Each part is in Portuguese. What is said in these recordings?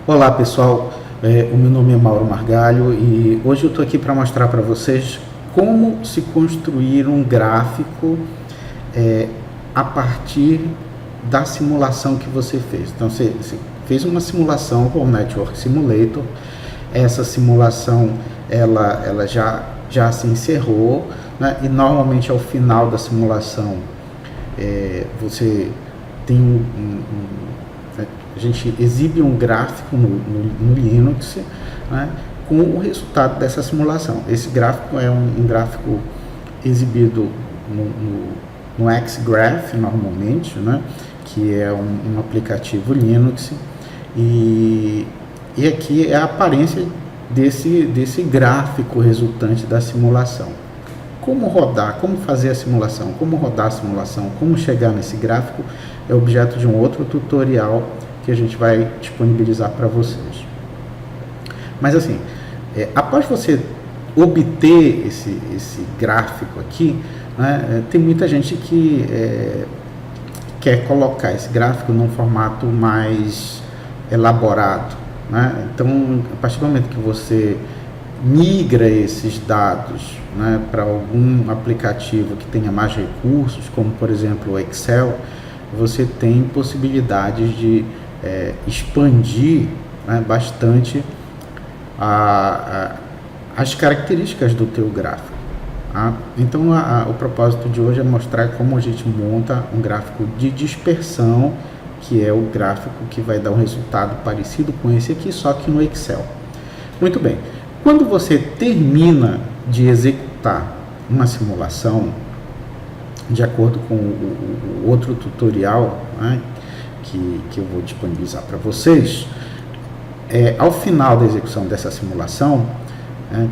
Olá pessoal, o meu nome é Mauro Margalho e hoje eu estou aqui para mostrar para vocês como se construir um gráfico a partir da simulação que você fez. Então você fez uma simulação com o Network Simulator, essa simulação ela já se encerrou, né? E normalmente ao final da simulação você tem a gente exibe um gráfico no Linux, né, com o resultado dessa simulação. Esse gráfico é um gráfico exibido no Xgraph normalmente, né, que é um aplicativo Linux, e aqui é a aparência desse gráfico resultante da simulação. Como rodar, como fazer a simulação, como rodar a simulação, como chegar nesse gráfico é objeto de um outro tutorial que a gente vai disponibilizar para vocês. Mas assim, após você obter esse gráfico aqui, né, tem muita gente que quer colocar esse gráfico num formato mais elaborado, né? Então, a partir do momento que você migra esses dados, né, para algum aplicativo que tenha mais recursos, como por exemplo o Excel, você tem possibilidades de expandir, né, bastante as características do teu gráfico, tá? Então o propósito de hoje é mostrar como a gente monta um gráfico de dispersão, que é o gráfico que vai dar um resultado parecido com esse aqui, só que no Excel. Muito bem, quando você termina de executar uma simulação, de acordo com o outro tutorial, né, que eu vou disponibilizar para vocês, ao final da execução dessa simulação,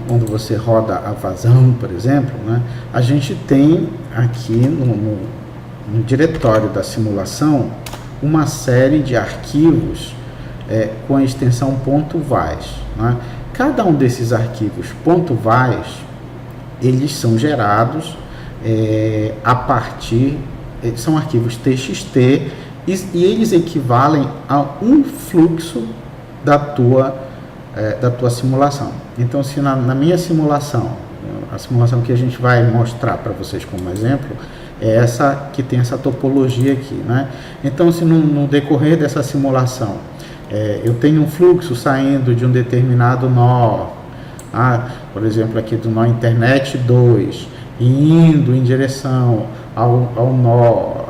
quando você roda a vazão, por exemplo, né, a gente tem aqui no diretório da simulação uma série de arquivos com a extensão .vais, né? Cada um desses arquivos .vais, eles são gerados a partir, são arquivos TXT, e eles equivalem a um fluxo da tua simulação. Então, se na minha simulação, a simulação que a gente vai mostrar para vocês como exemplo, é essa que tem essa topologia aqui, né? Então, se no decorrer dessa simulação, eu tenho um fluxo saindo de um determinado nó, por exemplo, aqui do nó internet 2, indo em direção ao nó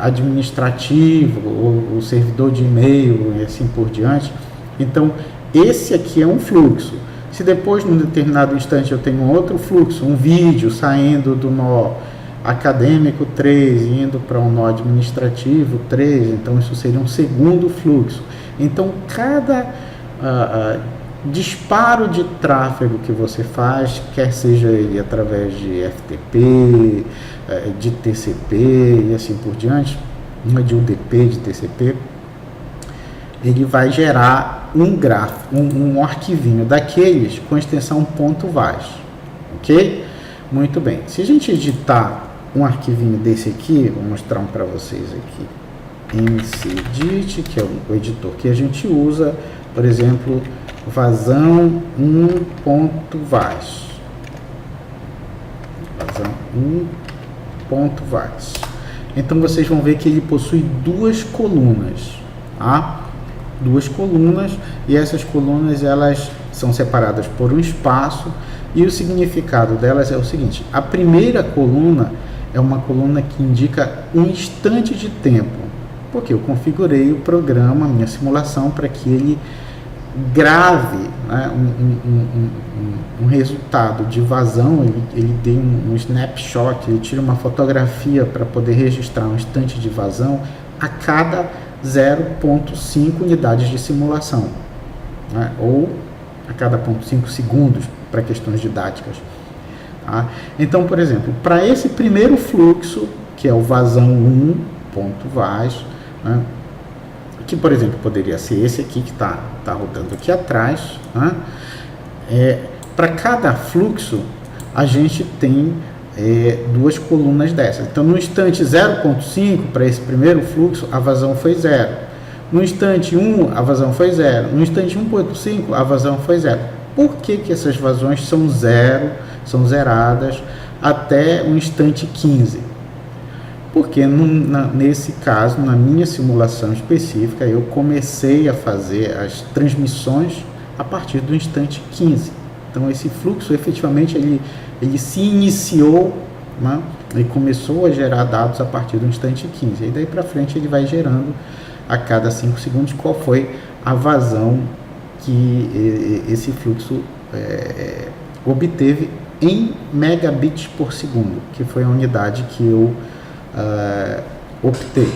administrativo, o servidor de e-mail e assim por diante. Então, esse aqui é um fluxo. Se depois, num determinado instante, eu tenho outro fluxo, um vídeo saindo do nó acadêmico 3, indo para um nó administrativo 3, então isso seria um segundo fluxo. Então, cada disparo de tráfego que você faz, quer seja ele através de FTP, de TCP e assim por diante, de UDP, de TCP, ele vai gerar um gráfico, um arquivinho daqueles com extensão .vais, ok? Muito bem. Se a gente editar um arquivinho desse aqui, vou mostrar um para vocês aqui, mcedit, que é o editor que a gente usa, por exemplo, vazão 1.vais, vazão 1.vais. Então vocês vão ver que ele possui duas colunas, tá? Duas colunas, e essas colunas elas são separadas por um espaço, e o significado delas é o seguinte: a primeira coluna é uma coluna que indica um instante de tempo, porque eu configurei o programa, a minha simulação, para que ele grave, né, um resultado de vazão, ele dê um snapshot, ele tira uma fotografia para poder registrar um instante de vazão a cada 0,5 unidades de simulação, né, ou a cada 0,5 segundos para questões didáticas. Tá? Então, por exemplo, para esse primeiro fluxo, que é o vazão 1.vais, né, que, por exemplo, poderia ser esse aqui que está rodando aqui atrás, né? Para cada fluxo, a gente tem duas colunas dessas. Então, no instante 0.5, para esse primeiro fluxo, a vazão foi 0. No instante 1, a vazão foi 0. No instante 1.5, a vazão foi 0. Por que que essas vazões são zero, são zeradas até o instante 15? Porque nesse caso, na minha simulação específica, eu comecei a fazer as transmissões a partir do instante 15. Então esse fluxo efetivamente ele se iniciou, né, e começou a gerar dados a partir do instante 15. E daí para frente ele vai gerando a cada 5 segundos qual foi a vazão que esse fluxo obteve em megabits por segundo, que foi a unidade que eu optei.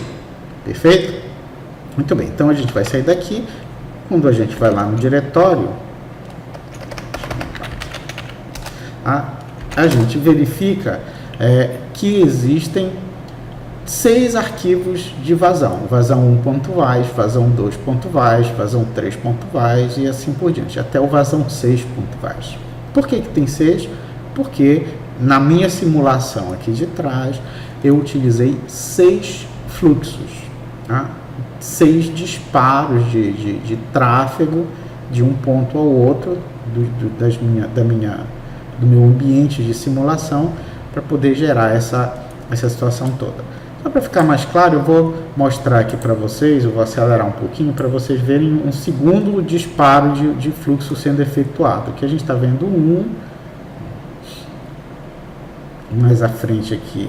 Perfeito? Muito bem, então a gente vai sair daqui. Quando a gente vai lá no diretório, a gente verifica que existem 6 arquivos de vazão. Vazão 1.vais, vazão 2.vais, vazão 3.vais e assim por diante, até o vazão 6.vais. Por que tem 6? Porque na minha simulação aqui de trás, eu utilizei 6 fluxos, tá? 6 disparos de tráfego de um ponto ao outro do meu ambiente de simulação para poder gerar essa situação toda. Só para ficar mais claro, eu vou mostrar aqui para vocês, eu vou acelerar um pouquinho para vocês verem um segundo disparo de fluxo sendo efetuado. Aqui a gente está vendo mais à frente aqui,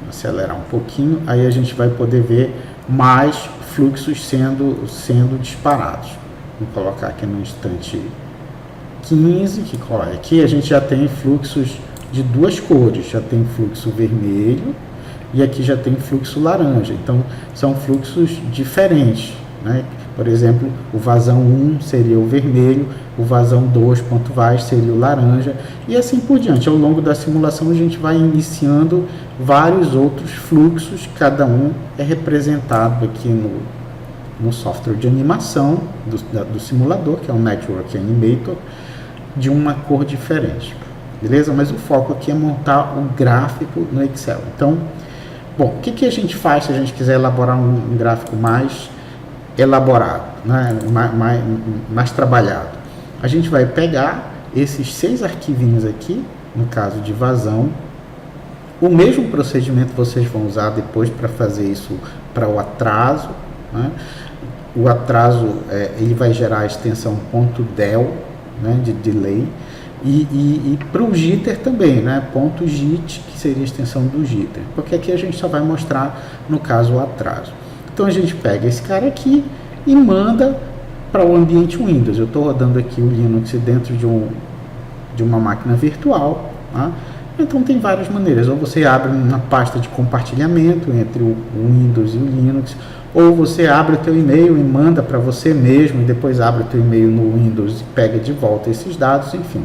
acelerar um pouquinho, aí a gente vai poder ver mais fluxos sendo disparados. Vou colocar aqui no instante 15, que aqui a gente já tem fluxos de 2 cores, já tem fluxo vermelho e aqui já tem fluxo laranja, então são fluxos diferentes, né? Por exemplo, o vazão 1 seria o vermelho, o vazão 2.vais seria o laranja e assim por diante. Ao longo da simulação a gente vai iniciando vários outros fluxos, cada um é representado aqui no software de animação do simulador, que é o Network Animator, de uma cor diferente, beleza? Mas o foco aqui é montar um gráfico no Excel. Então, bom, o que a gente faz se a gente quiser elaborar um gráfico mais elaborado, né? mais trabalhado? A gente vai pegar esses 6 arquivinhos aqui, no caso de vazão. O mesmo procedimento vocês vão usar depois para fazer isso para o atraso, né? O atraso ele vai gerar a extensão .del, né, de delay, e para o jitter também, né, .jit, que seria a extensão do jitter, porque aqui a gente só vai mostrar, no caso, o atraso. Então a gente pega esse cara aqui e manda para o ambiente Windows. Eu estou rodando aqui o Linux dentro de uma máquina virtual, tá? Então tem várias maneiras, ou você abre uma pasta de compartilhamento entre o Windows e o Linux, ou você abre o teu e-mail e manda para você mesmo, e depois abre o teu e-mail no Windows e pega de volta esses dados, enfim.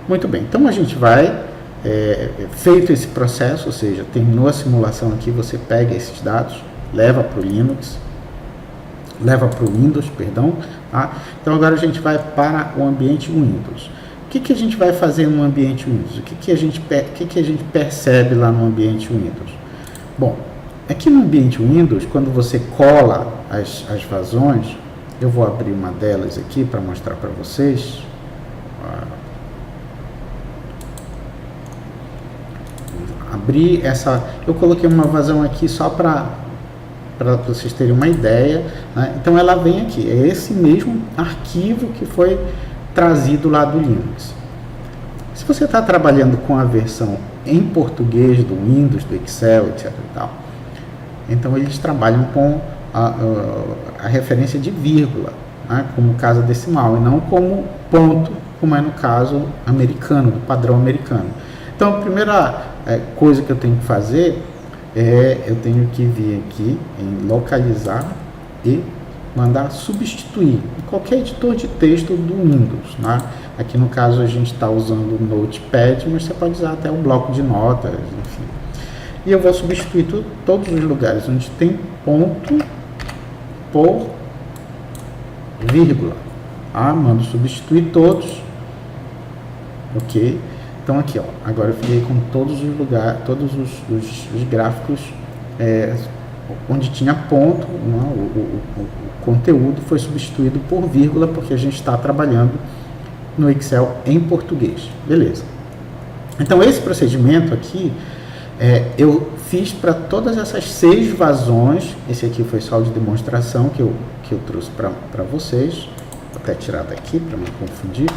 Muito bem, então a gente vai, feito esse processo, ou seja, terminou a simulação aqui, você pega esses dados, leva para o Linux, leva para o Windows, perdão, tá? Então agora a gente vai para o ambiente Windows. O que a gente vai fazer no ambiente Windows? O que a gente percebe lá no ambiente Windows? Bom, aqui no ambiente Windows, quando você cola as vazões, eu vou abrir uma delas aqui para mostrar para vocês. Abrir essa, eu coloquei uma vazão aqui só para vocês terem uma ideia, né? Então ela vem aqui, é esse mesmo arquivo que foi trazido lá do Linux. Se você está trabalhando com a versão em português do Windows, do Excel, etc. e tal, então eles trabalham com a referência de vírgula, né, como casa decimal, e não como ponto, como é no caso americano, do padrão americano. Então a primeira coisa que eu tenho que fazer eu tenho que vir aqui em localizar e mandar substituir em qualquer editor de texto do Windows, né? Aqui no caso a gente está usando o Notepad, mas você pode usar até um bloco de notas, enfim. E eu vou substituir todos os lugares onde tem ponto por vírgula. Mando substituir todos. Ok. Então aqui, ó, agora eu fiquei com todos os lugares, todos os gráficos onde tinha ponto, né, o conteúdo foi substituído por vírgula, porque a gente está trabalhando no Excel em português. Beleza. Então, esse procedimento aqui, eu fiz para todas essas 6 vazões. Esse aqui foi só de demonstração que eu trouxe para vocês. Vou até tirar daqui para não confundir.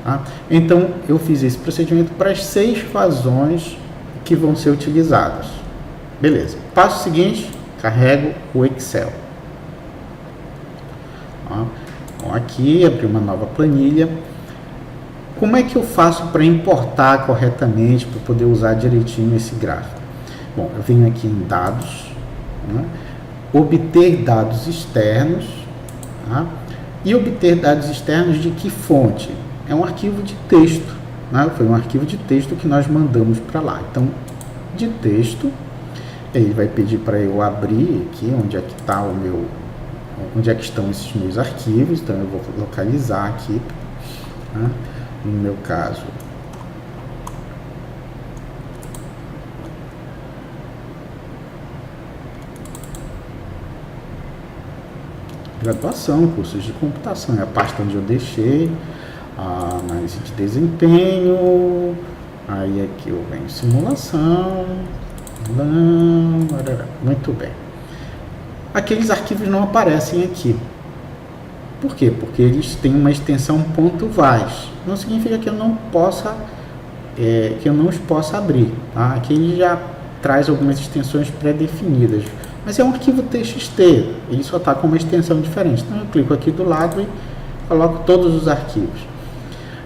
Tá? Então, eu fiz esse procedimento para as 6 vazões que vão ser utilizadas. Beleza. Passo seguinte, carrego o Excel. Tá? Então, aqui, abri uma nova planilha. Como é que eu faço para importar corretamente, para poder usar direitinho esse gráfico? Bom, eu venho aqui em dados, né? Obter dados externos, tá? E obter dados externos de que fonte? É um arquivo de texto, né? Foi um arquivo de texto que nós mandamos para lá. Então, de texto, ele vai pedir para eu abrir aqui onde é que está onde é que estão esses meus arquivos. Então, eu vou localizar aqui, né? No meu caso, graduação, cursos de computação, é a pasta onde eu deixei, a análise de desempenho, aí aqui eu venho simulação, muito bem. Aqueles arquivos não aparecem aqui. Por quê? Porque eles têm uma extensão .vas. Não significa que eu não possa, os possa abrir. Tá? Aqui ele já traz algumas extensões pré-definidas. Mas é um arquivo TXT, ele só está com uma extensão diferente. Então eu clico aqui do lado e coloco todos os arquivos.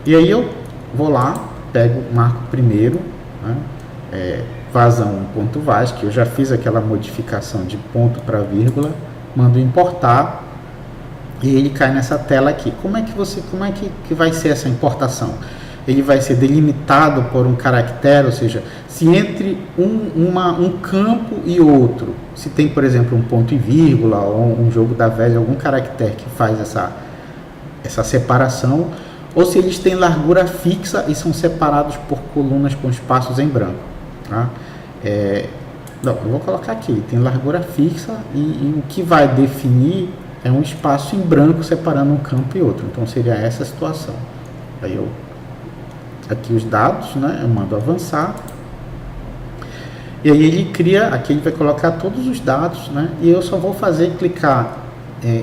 E aí eu vou lá, pego, marco primeiro, né, vazão .vas, que eu já fiz aquela modificação de ponto para vírgula, mando importar. E ele cai nessa tela aqui. Como é que vai ser essa importação? Ele vai ser delimitado por um caractere, ou seja, se entre um campo e outro, se tem, por exemplo, um ponto e vírgula, ou um jogo da velha, algum caractere que faz essa separação, ou se eles têm largura fixa e são separados por colunas com espaços em branco. Tá? Não, eu vou colocar aqui, ele tem largura fixa e o que vai definir é um espaço em branco separando um campo e outro. Então seria essa a situação. Aí eu aqui os dados, né? Eu mando avançar. E aí ele cria, aqui ele vai colocar todos os dados, né? E eu só vou clicar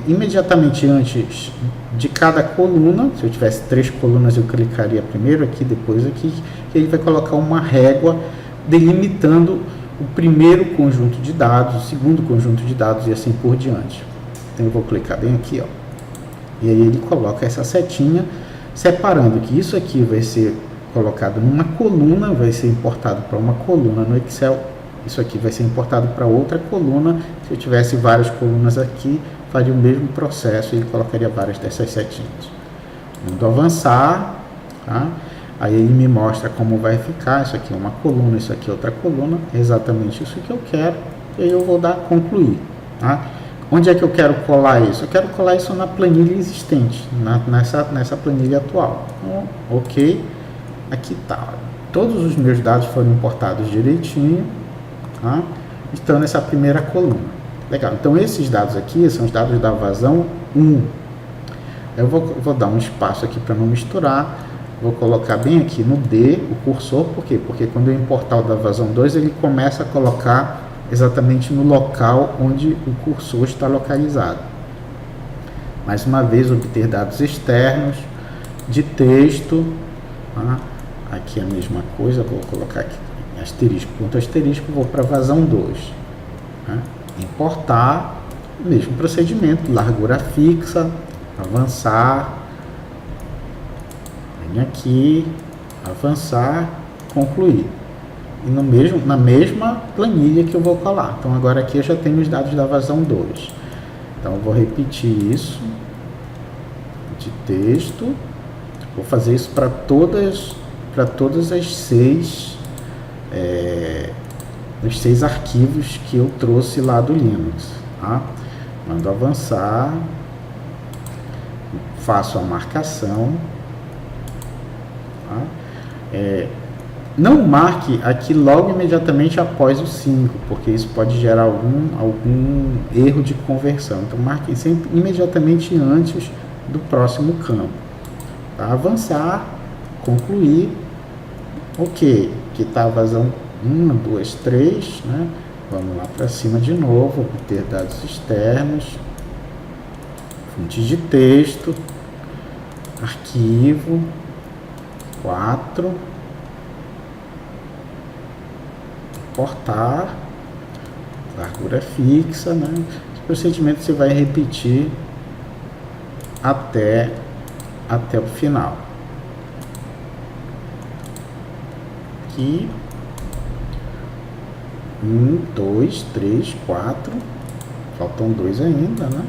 imediatamente antes de cada coluna. Se eu tivesse 3 colunas, eu clicaria primeiro aqui, depois aqui. E ele vai colocar uma régua delimitando o primeiro conjunto de dados, o segundo conjunto de dados e assim por diante. Então eu vou clicar bem aqui, ó. E aí ele coloca essa setinha separando que isso aqui vai ser colocado numa coluna, vai ser importado para uma coluna no Excel. Isso aqui vai ser importado para outra coluna. Se eu tivesse várias colunas aqui, faria o mesmo processo e colocaria várias dessas setinhas. Mando avançar, tá? Aí ele me mostra como vai ficar. Isso aqui é uma coluna, isso aqui é outra coluna. É exatamente isso que eu quero. E aí eu vou dar concluir, tá? Onde é que eu quero colar isso? Eu quero colar isso na planilha existente, nessa planilha atual. Então, ok, aqui está. Todos os meus dados foram importados direitinho, tá? Estão nessa primeira coluna. Legal, então esses dados aqui são os dados da vazão 1. Eu vou dar um espaço aqui para não misturar. Vou colocar bem aqui no D o cursor, por quê? Porque quando eu importar o da vazão 2, ele começa a colocar exatamente no local onde o cursor está localizado. Mais uma vez, obter dados externos de texto, tá? Aqui a mesma coisa, vou colocar aqui asterisco, ponto asterisco, vou para vazão 2, tá? Importar, mesmo procedimento, largura fixa, avançar, vem aqui, avançar, concluir. E na mesma planilha que eu vou colar. Então agora aqui eu já tenho os dados da vazão 2. Então eu vou repetir isso de texto. Vou fazer isso para todas as 6 os 6 arquivos que eu trouxe lá do Linux, tá? Mando avançar, faço a marcação, tá? Não marque aqui logo imediatamente após o 5, porque isso pode gerar algum erro de conversão. Então marque sempre imediatamente antes do próximo campo. Tá? Avançar, concluir, ok, aqui está a vazão 1, 2, 3, né? Vamos lá para cima de novo, obter dados externos, fonte de texto, arquivo, 4, importar, largura fixa, né? Esse procedimento você vai repetir até o final. Aqui, 1, 2, 3, 4, faltam 2 ainda, né?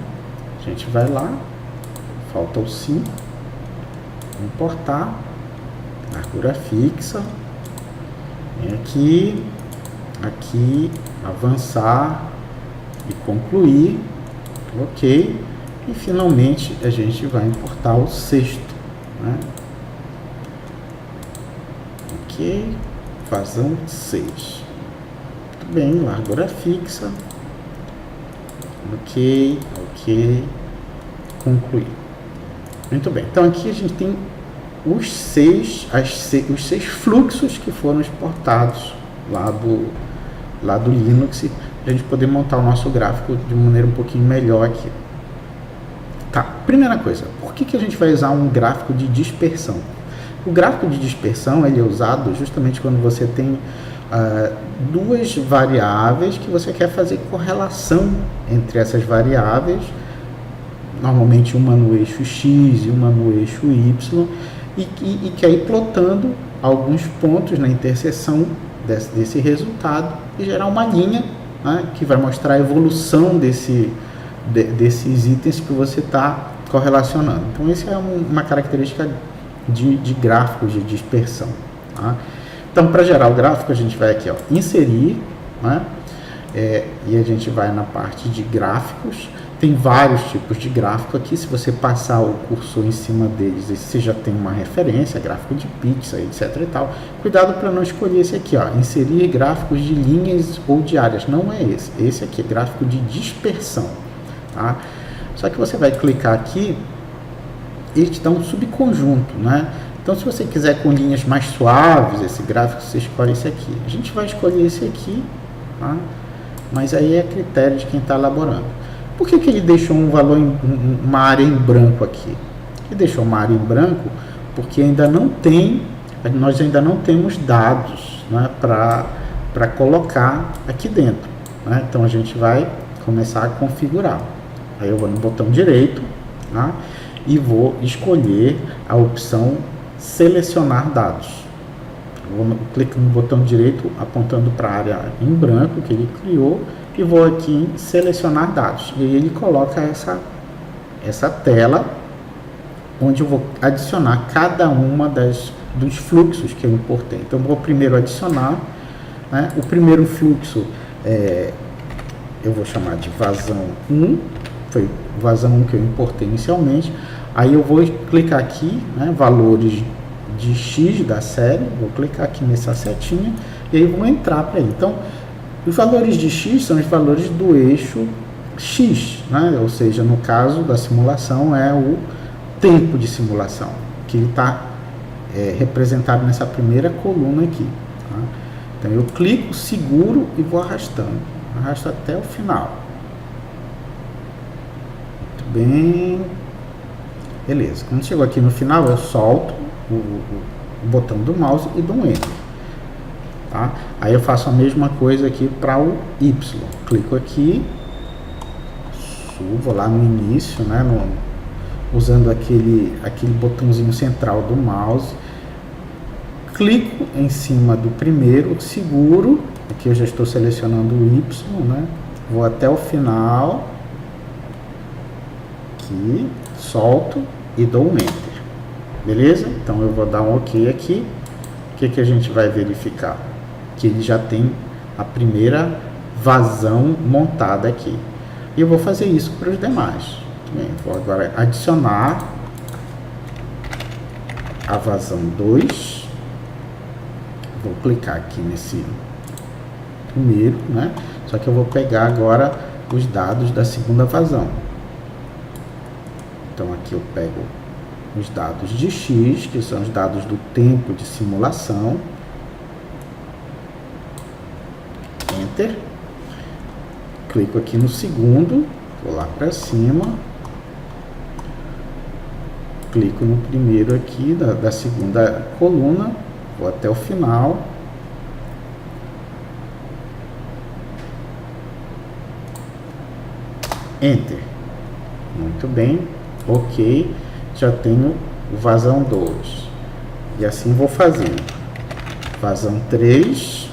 A gente vai lá, falta o 5, importar, largura fixa, vem aqui, avançar e concluir, ok, e finalmente a gente vai importar o 6º, né? Ok, vazão 6, muito bem, largura fixa, ok, concluir. Muito bem, então aqui a gente tem os 6 fluxos que foram exportados lá do Linux, para a gente poder montar o nosso gráfico de maneira um pouquinho melhor aqui. Tá, primeira coisa, por que a gente vai usar um gráfico de dispersão? O gráfico de dispersão ele é usado justamente quando você tem duas variáveis que você quer fazer correlação entre essas variáveis, normalmente uma no eixo X e uma no eixo Y, e quer ir plotando alguns pontos na interseção desse resultado e gerar uma linha, né, que vai mostrar a evolução desses itens que você está correlacionando. Então, essa é uma característica de gráficos de dispersão. Tá? Então, para gerar o gráfico, a gente vai aqui, ó, inserir, né, e a gente vai na parte de gráficos. Tem vários tipos de gráfico aqui. Se você passar o cursor em cima deles, você já tem uma referência, gráfico de pixel, etc e tal. Cuidado para não escolher esse aqui, ó, inserir gráficos de linhas ou de áreas. Não é esse. Esse aqui é gráfico de dispersão. Tá? Só que você vai clicar aqui e ele te dá um subconjunto, né? Então, se você quiser com linhas mais suaves, esse gráfico, você escolhe esse aqui. A gente vai escolher esse aqui, tá? Mas aí é critério de quem está elaborando. Por que ele deixou um valor, uma área em branco aqui? Ele deixou uma área em branco porque nós ainda não temos dados, né, para colocar aqui dentro, né? Então a gente vai começar a configurar. Aí eu vou no botão direito, tá, e vou escolher a opção selecionar dados. Clico no botão direito apontando para a área em branco que ele criou e vou aqui em selecionar dados. E aí ele coloca essa tela onde eu vou adicionar cada uma dos fluxos que eu importei. Então, eu vou primeiro adicionar, né? O primeiro fluxo eu vou chamar de vazão 1, foi vazão 1 que eu importei inicialmente. Aí eu vou clicar aqui, né, valores de X da série, vou clicar aqui nessa setinha e aí vou entrar para ele. Então, os valores de X são os valores do eixo X, né? Ou seja, no caso da simulação é o tempo de simulação, que está representado nessa primeira coluna aqui. Tá? Então eu clico, seguro e vou arrastando. Arrasto até o final. Muito bem. Beleza. Quando chegou aqui no final, eu solto o botão do mouse e dou um Enter. Tá? Aí eu faço a mesma coisa aqui para o Y. Clico aqui, subo lá no início, né, usando aquele botãozinho central do mouse. Clico em cima do primeiro, seguro. Aqui eu já estou selecionando o Y, né? Vou até o final. Aqui, solto e dou um Enter. Beleza? Então eu vou dar um OK aqui. O que a gente vai verificar? Que ele já tem a primeira vazão montada aqui. E eu vou fazer isso para os demais. Bem, vou agora adicionar a vazão 2. vou clicar aqui nesse primeiro, né? Só que eu vou pegar agora os dados da segunda vazão. Então aqui eu pego os dados de X, que são os dados do tempo de simulação. Enter. Clico aqui no segundo, vou lá para cima. Clico no primeiro aqui da segunda coluna, vou até o final. Enter. Muito bem. Ok. Já tenho o vazão 2. E assim vou fazendo. Vazão 3.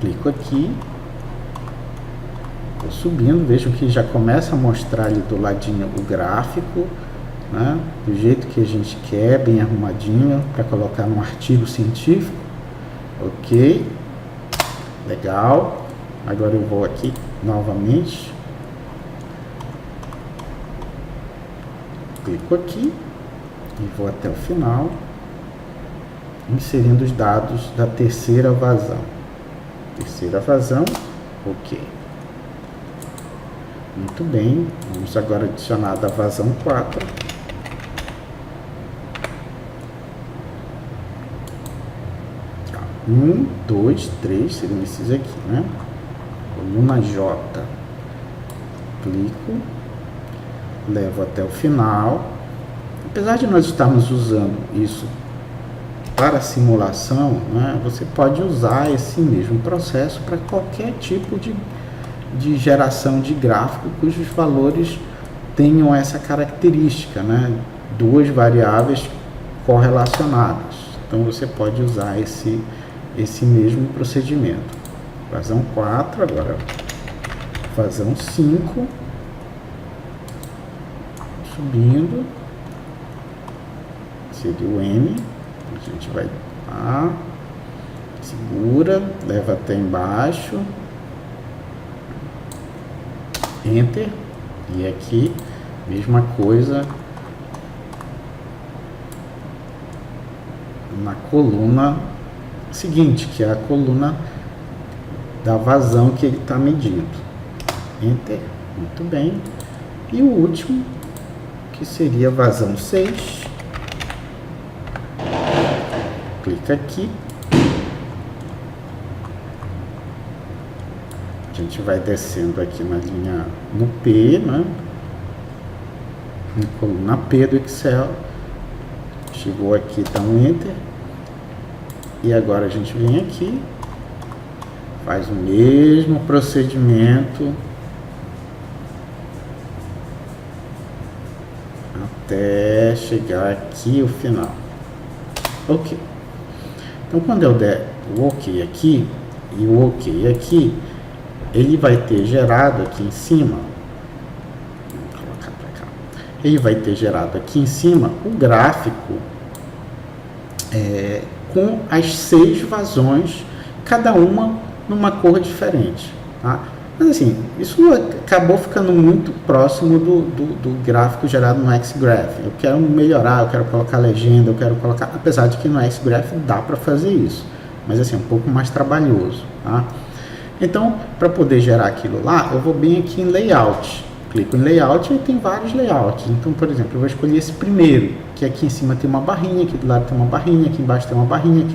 Clico aqui. Vou subindo. Vejo que já começa a mostrar ali do ladinho o gráfico, né? Do jeito que a gente quer, bem arrumadinho, para colocar num artigo científico. Ok. Legal. Agora eu vou aqui novamente. Clico aqui e vou até o final, inserindo os dados da terceira vazão. Terceira vazão, ok. Muito bem, vamos agora adicionar da vazão 4. Tá. 1, 2, 3, seriam esses aqui, né? Coluna J. Clico. Levo até o final. Apesar de nós estarmos usando isso para simulação, né, você pode usar esse mesmo processo para qualquer tipo de geração de gráfico cujos valores tenham essa característica, né, duas variáveis correlacionadas. Então você pode usar esse mesmo procedimento. Vazão 4, agora vazão 5. Subindo, seria o M, a gente vai lá, segura, leva até embaixo, Enter, e aqui, mesma coisa, na coluna seguinte, que é a coluna da vazão que ele está medindo, Enter, muito bem, e o último, que seria vazão 6. Clica aqui. A gente vai descendo aqui na linha no P, né? Na coluna P do Excel. Chegou aqui, dá um Enter. E agora a gente vem aqui, faz o mesmo procedimento até chegar aqui o final. Ok. Então quando eu der o ok aqui e o ok aqui, ele vai ter gerado aqui em cima, vou colocar para cá, ele vai ter gerado aqui em cima o gráfico com as 6 vazões, cada uma numa cor diferente, tá? Mas assim, isso acabou ficando muito próximo do gráfico gerado no XGraph. Eu quero melhorar, eu quero colocar legenda, eu quero colocar... Apesar de que no XGraph dá para fazer isso, mas assim, um pouco mais trabalhoso, tá? Então, para poder gerar aquilo lá, eu vou bem aqui em Layout. Clico em Layout e tem vários layouts. Então, por exemplo, eu vou escolher esse primeiro, que aqui em cima tem uma barrinha, aqui do lado tem uma barrinha, aqui embaixo tem uma barrinha,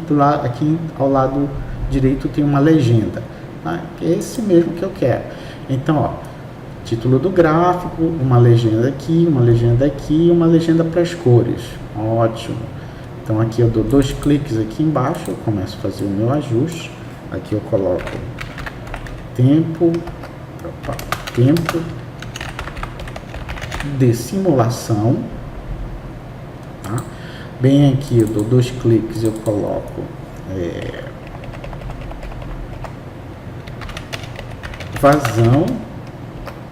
aqui ao lado direito tem uma legenda. Tá? É esse mesmo que eu quero. Então, ó, título do gráfico, uma legenda aqui, uma legenda aqui e uma legenda para as cores. Ótimo. Então aqui eu dou 2 cliques aqui embaixo, eu começo a fazer o meu ajuste. Aqui eu coloco tempo de simulação. Tá? Bem aqui eu dou 2 cliques e eu coloco vazão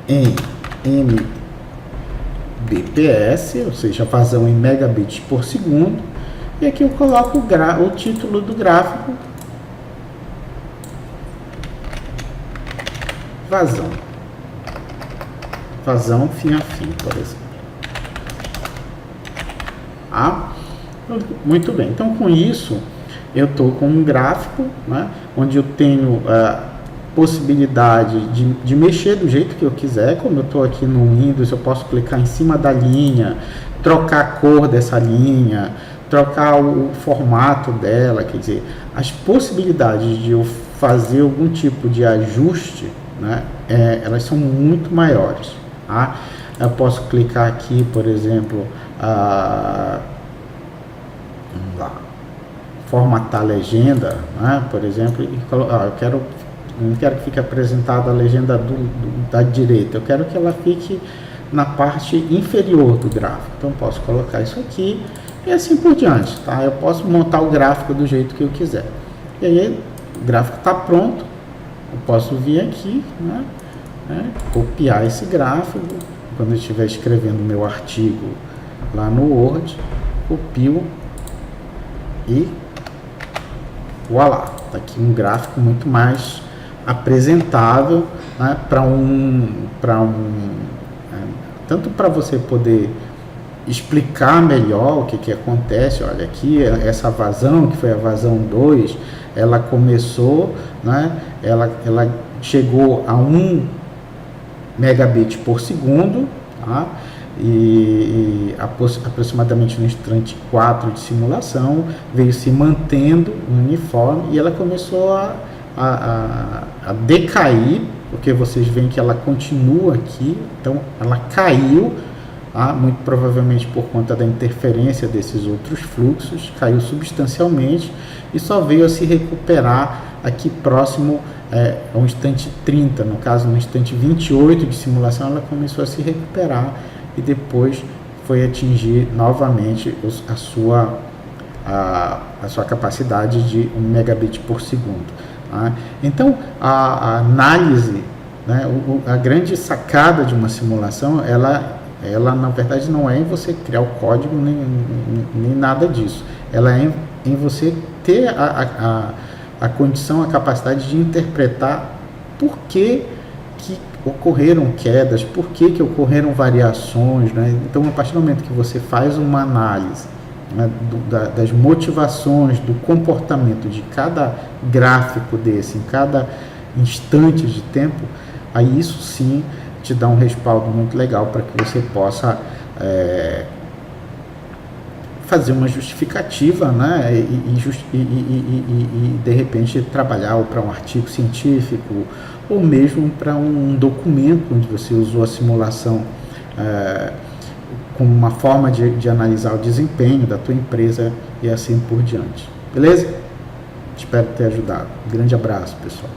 em mbps, ou seja, vazão em megabits por segundo, e aqui eu coloco o título do gráfico, vazão fim a fim, por exemplo. Muito bem, então com isso eu estou com um gráfico, né, onde eu tenho possibilidade de mexer do jeito que eu quiser. Como eu estou aqui no Windows, eu posso clicar em cima da linha, trocar a cor dessa linha, trocar o formato dela, quer dizer, as possibilidades de eu fazer algum tipo de ajuste, né, elas são muito maiores. Tá? Eu posso clicar aqui, por exemplo, vamos lá, formatar a legenda, né, por exemplo, e eu não quero que fique apresentada a legenda da direita, eu quero que ela fique na parte inferior do gráfico. Então posso colocar isso aqui e assim por diante, tá? Eu posso montar o gráfico do jeito que eu quiser. E aí o gráfico está pronto, eu posso vir aqui, né, copiar esse gráfico. Quando eu estiver escrevendo meu artigo lá no Word, copio e voilá, está aqui um gráfico muito mais apresentável, né, tanto para você poder explicar melhor o que acontece. Olha aqui, essa vazão, que foi a vazão 2, ela começou, né, ela chegou a 1 megabit por segundo, tá? E aproximadamente no instante 4 de simulação, veio se mantendo uniforme e ela começou a decair, porque vocês veem que ela continua aqui, então ela caiu, tá? Muito provavelmente por conta da interferência desses outros fluxos, caiu substancialmente e só veio a se recuperar aqui próximo ao instante 30, no caso no instante 28 de simulação ela começou a se recuperar e depois foi atingir novamente a sua capacidade de 1 megabit por segundo. Tá? Então a análise, né, a grande sacada de uma simulação, ela na verdade não é em você criar o código nem nada disso, ela é em você ter a condição, a capacidade de interpretar por que ocorreram quedas, por que ocorreram variações, né? Então, a partir do momento que você faz uma análise, né, das motivações, do comportamento de cada gráfico desse, em cada instante de tempo, aí isso sim te dá um respaldo muito legal para que você possa fazer uma justificativa, né, e de repente trabalhar para um artigo científico ou mesmo para um documento onde você usou a simulação como uma forma de analisar o desempenho da tua empresa e assim por diante. Beleza? Espero ter ajudado. Grande abraço, pessoal.